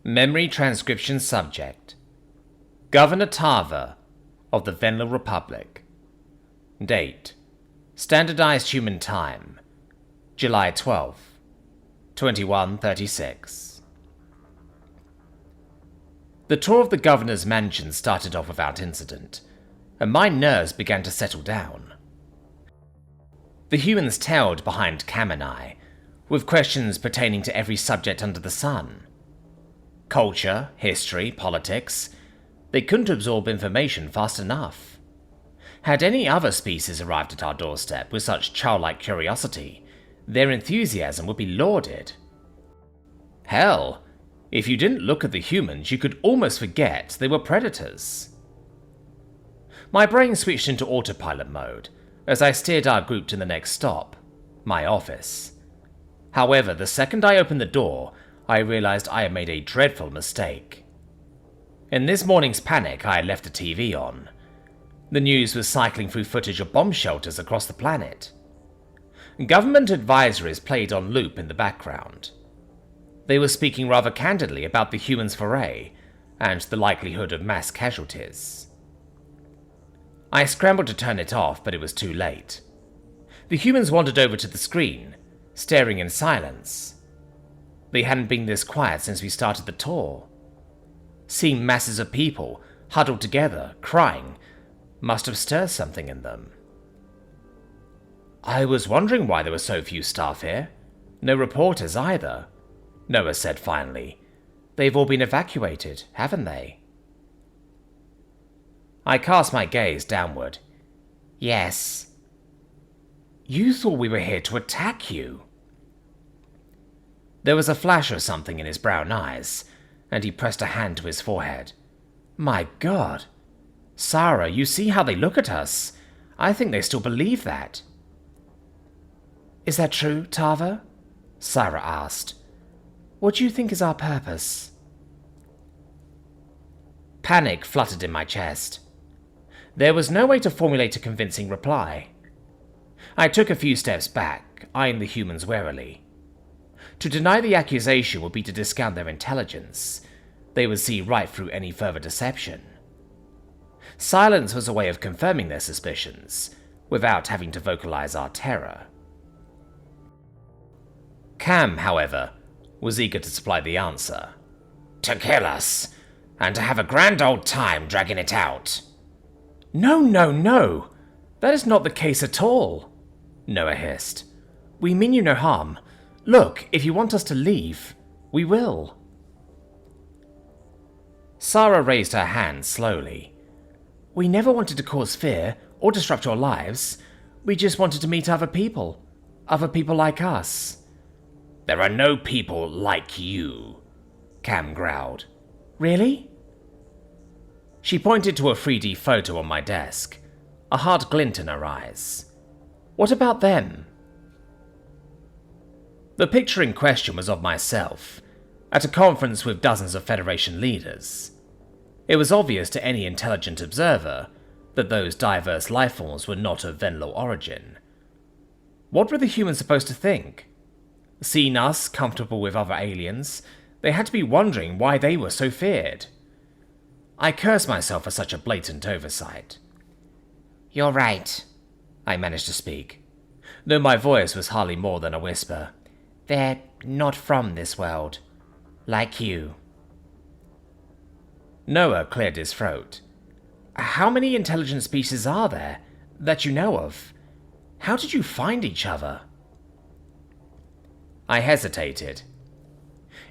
Memory transcription subject: Governor Tarver of the Venlo Republic. Date: Standardized Human Time, July 12, 2136. The tour of the governor's mansion started off without incident, and my nerves began to settle down. The humans tailed behind Cam and I, with questions pertaining to every subject under the sun. Culture, history, politics. They couldn't absorb information fast enough. Had any other species arrived at our doorstep with such childlike curiosity, their enthusiasm would be lauded. Hell, if you didn't look at the humans, you could almost forget they were predators. My brain switched into autopilot mode as I steered our group to the next stop, my office. However, the second I opened the door, I realized I had made a dreadful mistake. In this morning's panic, I had left the TV on. The news was cycling through footage of bomb shelters across the planet. Government advisories played on loop in the background. They were speaking rather candidly about the humans' foray and the likelihood of mass casualties. I scrambled to turn it off, but it was too late. The humans wandered over to the screen, staring in silence. They hadn't been this quiet since we started the tour. Seeing masses of people huddled together, crying, must have stirred something in them. I was wondering why there were so few staff here. No reporters either, Noah said finally. They've all been evacuated, haven't they? I cast my gaze downward. Yes. You thought we were here to attack you. There was a flash of something in his brown eyes, and he pressed a hand to his forehead. My God. Sarah, you see how they look at us. I think they still believe that. Is that true, Tarver? Sarah asked. What do you think is our purpose? Panic fluttered in my chest. There was no way to formulate a convincing reply. I took a few steps back, eyeing the humans warily. To deny the accusation would be to discount their intelligence. They would see right through any further deception. Silence was a way of confirming their suspicions, without having to vocalize our terror. Cam, however, was eager to supply the answer. To kill us, and to have a grand old time dragging it out. No, no, no! That is not the case at all, Noah hissed. We mean you no harm. Look, if you want us to leave, we will. Sarah raised her hand slowly. We never wanted to cause fear or disrupt your lives. We just wanted to meet other people like us. There are no people like you, Cam growled. Really? She pointed to a 3D photo on my desk, a hard glint in her eyes. What about them? The picture in question was of myself, at a conference with dozens of Federation leaders. It was obvious to any intelligent observer that those diverse lifeforms were not of Venlo origin. What were the humans supposed to think? Seeing us comfortable with other aliens, they had to be wondering why they were so feared. I cursed myself for such a blatant oversight. You're right, I managed to speak, though my voice was hardly more than a whisper. They're not from this world, like you. Noah cleared his throat. How many intelligent species are there that you know of? How did you find each other? I hesitated.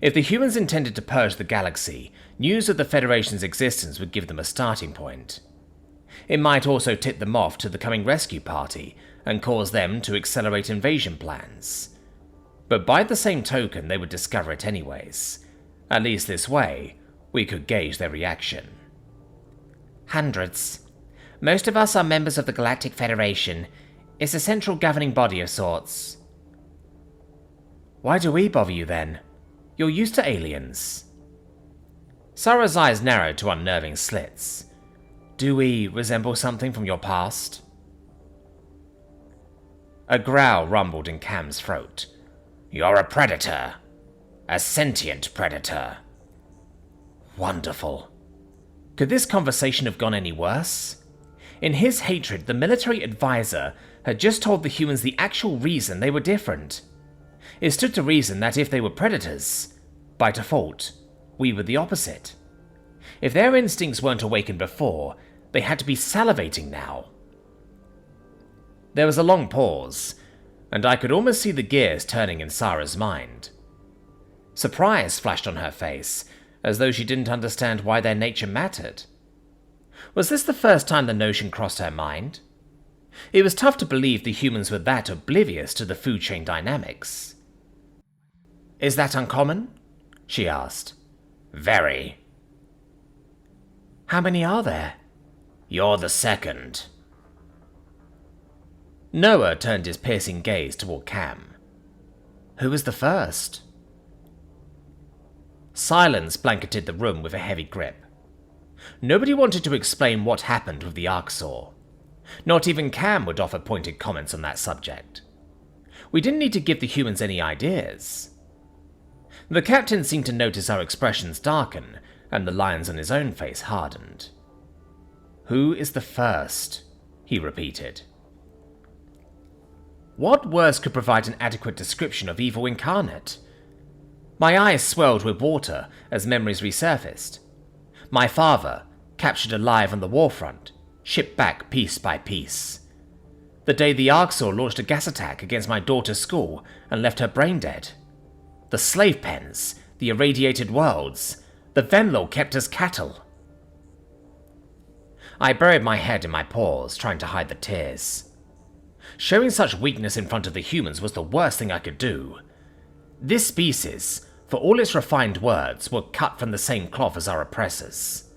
If the humans intended to purge the galaxy, news of the Federation's existence would give them a starting point. It might also tip them off to the coming rescue party and cause them to accelerate invasion plans. But by the same token, they would discover it anyways. At least this way, we could gauge their reaction. Hundreds. Most of us are members of the Galactic Federation. It's a central governing body of sorts. Why do we bother you then? You're used to aliens. Sarah's eyes narrowed to unnerving slits. Do we resemble something from your past? A growl rumbled in Cam's throat. You're a predator. A sentient predator. Wonderful. Could this conversation have gone any worse? In his hatred, the military advisor had just told the humans the actual reason they were different. It stood to reason that if they were predators, by default, we were the opposite. If their instincts weren't awakened before, they had to be salivating now. There was a long pause, and I could almost see the gears turning in Sarah's mind. Surprise flashed on her face, as though she didn't understand why their nature mattered. Was this the first time the notion crossed her mind? It was tough to believe the humans were that oblivious to the food chain dynamics. "Is that uncommon?" she asked. "Very." "How many are there?" "You're the second." Noah turned his piercing gaze toward Cam. "Who was the first?" Silence blanketed the room with a heavy grip. Nobody wanted to explain what happened with the Arxor. Not even Cam would offer pointed comments on that subject. We didn't need to give the humans any ideas. The captain seemed to notice our expressions darken, and the lines on his own face hardened. "Who is the first?" he repeated. What words could provide an adequate description of evil incarnate? My eyes swelled with water as memories resurfaced. My father, captured alive on the warfront, shipped back piece by piece. The day the Arxor launched a gas attack against my daughter's school and left her brain dead. The slave pens, the irradiated worlds, the Venlor kept as cattle. I buried my head in my paws, trying to hide the tears. Showing such weakness in front of the humans was the worst thing I could do. This species, for all its refined words, were cut from the same cloth as our oppressors.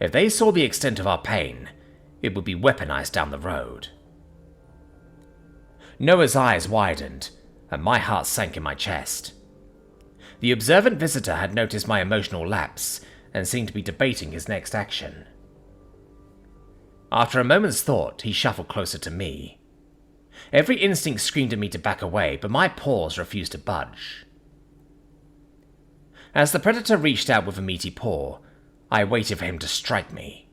If they saw the extent of our pain, it would be weaponized down the road. Noah's eyes widened, and my heart sank in my chest. The observant visitor had noticed my emotional lapse and seemed to be debating his next action. After a moment's thought, he shuffled closer to me. Every instinct screamed at me to back away, but my paws refused to budge. As the predator reached out with a meaty paw, I waited for him to strike me.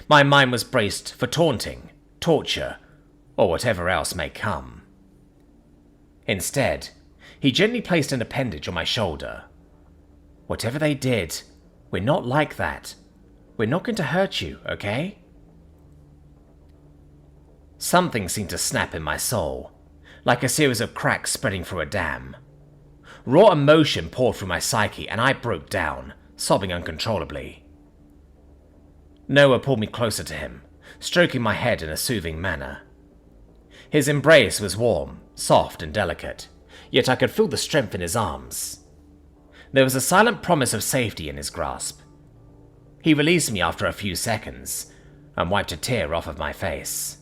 My mind was braced for taunting, torture, or whatever else may come. Instead, he gently placed an appendage on my shoulder. "Whatever they did, we're not like that. We're not going to hurt you, okay?" Something seemed to snap in my soul, like a series of cracks spreading through a dam. Raw emotion poured through my psyche, and I broke down, sobbing uncontrollably. Noah pulled me closer to him, stroking my head in a soothing manner. His embrace was warm, soft, and delicate, yet I could feel the strength in his arms. There was a silent promise of safety in his grasp. He released me after a few seconds, and wiped a tear off of my face.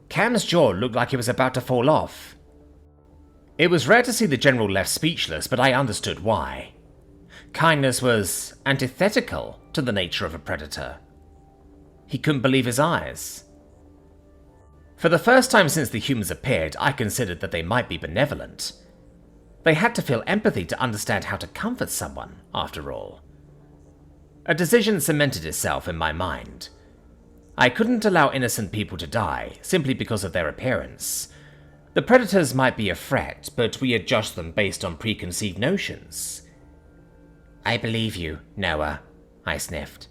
Cam's jaw looked like it was about to fall off. It was rare to see the general left speechless, but I understood why. Kindness was antithetical to the nature of a predator. He couldn't believe his eyes. For the first time since the humans appeared, I considered that they might be benevolent. They had to feel empathy to understand how to comfort someone, after all. A decision cemented itself in my mind. I couldn't allow innocent people to die simply because of their appearance. The predators might be a threat, but we adjust them based on preconceived notions. "I believe you, Noah," I sniffed.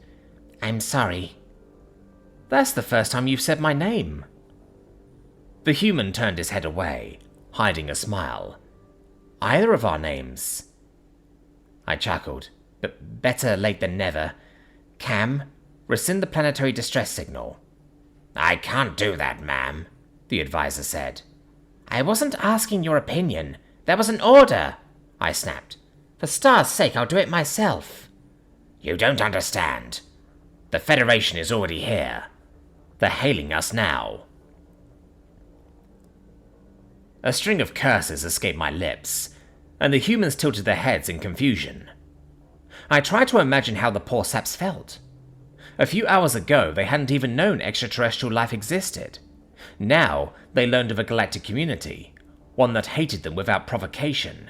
"I'm sorry." "That's the first time you've said my name." The human turned his head away, hiding a smile. "Either of our names." I chuckled, but better late than never. "Cam, rescind the planetary distress signal." "I can't do that, ma'am," the advisor said. "I wasn't asking your opinion. That was an order," I snapped. "For star's sake, I'll do it myself." "You don't understand. The Federation is already here. They're hailing us now." A string of curses escaped my lips, and the humans tilted their heads in confusion. I tried to imagine how the poor saps felt. A few hours ago, they hadn't even known extraterrestrial life existed. Now, they learned of a galactic community, one that hated them without provocation.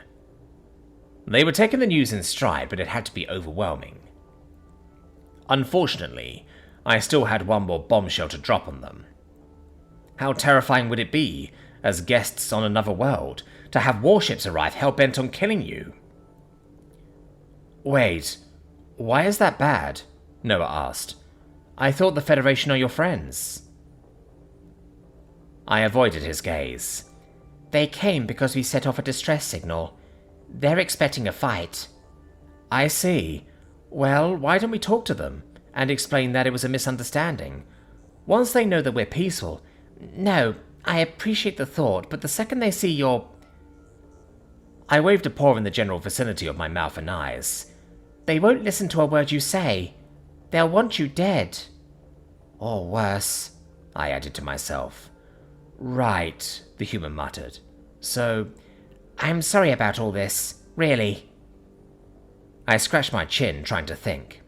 They were taking the news in stride, but it had to be overwhelming. Unfortunately, I still had one more bombshell to drop on them. How terrifying would it be, as guests on another world, to have warships arrive hell-bent on killing you? Wait, why is that bad? Noah asked. I thought the Federation are your friends. I avoided his gaze. They came because we set off a distress signal. They're expecting a fight. I see. Well, why don't we talk to them and explain that it was a misunderstanding? Once they know that we're peaceful... No, I appreciate the thought, but the second they see your... I waved a paw in the general vicinity of my mouth and eyes. They won't listen to a word you say. They'll want you dead. Or worse, I added to myself. Right, the human muttered. So, I'm sorry about all this, really. I scratched my chin, trying to think.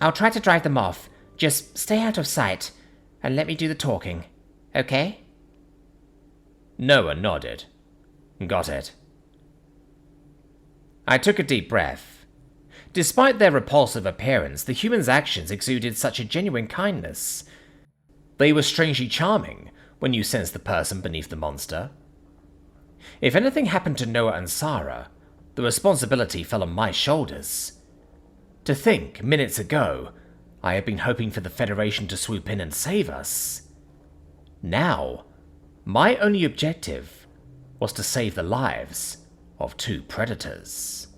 I'll try to drive them off. Just stay out of sight, and let me do the talking. Okay? Noah nodded. Got it. I took a deep breath. Despite their repulsive appearance, the humans' actions exuded such a genuine kindness. They were strangely charming when you sensed the person beneath the monster. If anything happened to Noah and Sarah, the responsibility fell on my shoulders. To think, minutes ago, I had been hoping for the Federation to swoop in and save us. Now, my only objective was to save the lives of two predators.